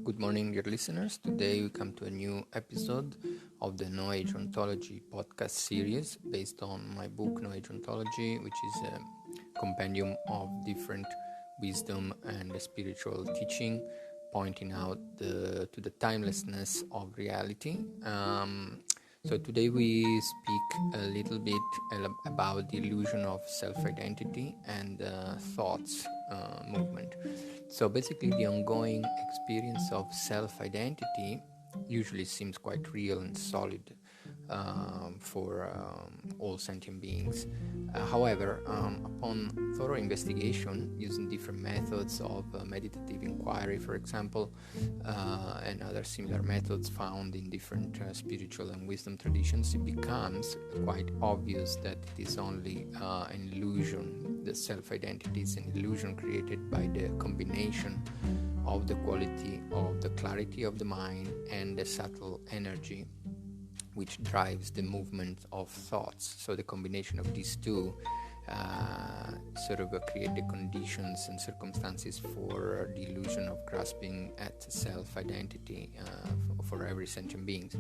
Good morning, dear listeners. Today we come to a new episode of the Age Ontology podcast series based on my book Age Ontology, which is a compendium of different wisdom and spiritual teaching, pointing out to the timelessness of reality. So today we speak a little bit about the illusion of self-identity and thoughts movement. So basically the ongoing experience of self-identity usually seems quite real and solid for all sentient beings. However, upon thorough investigation using different methods of meditative inquiry, for example, and other similar methods found in different spiritual and wisdom traditions, it becomes quite obvious that it is only an illusion. The self-identity is an illusion created by the combination of the quality of the clarity of the mind and the subtle energy which drives the movement of thoughts. So the combination of these two create the conditions and circumstances for the illusion of grasping at self-identity for every sentient being.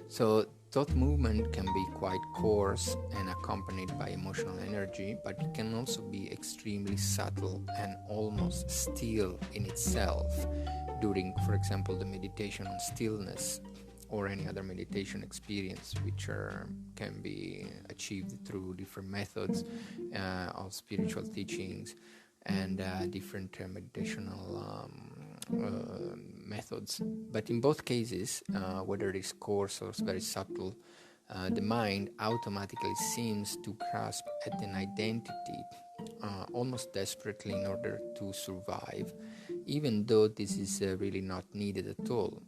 So thought movement can be quite coarse and accompanied by emotional energy, but it can also be extremely subtle and almost still in itself during, for example, the meditation on stillness or any other meditation experience, which can be achieved through different methods of spiritual teachings and different meditational methods. But in both cases, whether it is coarse or very subtle, the mind automatically seems to grasp at an identity almost desperately in order to survive, even though this is really not needed at all.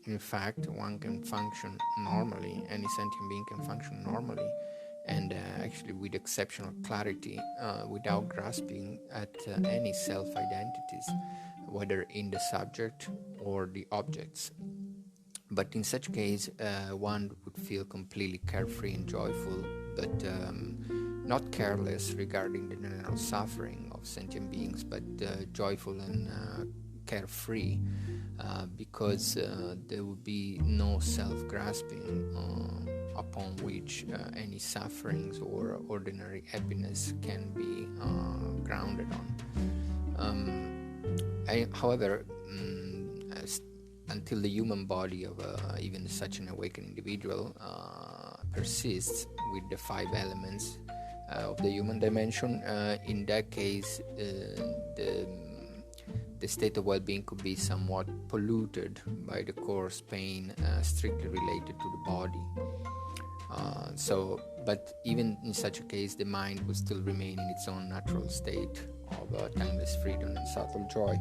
In fact, one can function normally, any sentient being can function normally, and actually with exceptional clarity, without grasping at any self-identities, whether in the subject or the objects. But in such case, one would feel completely carefree and joyful, but not careless regarding the general suffering of sentient beings, but joyful and carefree, because there would be no self-grasping upon which any sufferings or ordinary happiness can be grounded on. However, until the human body of even such an awakened individual persists with the 5 elements of the human dimension, in that case the state of well-being could be somewhat polluted by the coarse pain strictly related to the body. But even in such a case, the mind would still remain in its own natural state of timeless freedom and subtle joy.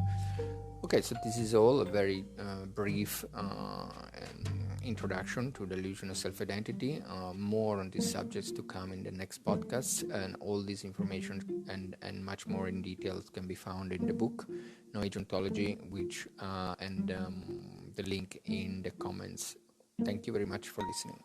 Okay, so this is all a very brief introduction to the illusion of self-identity. More on these subjects to come in the next podcast, and all this information and much more in details can be found in the book Age Ontology, which and the link in the comments. Thank you very much for listening.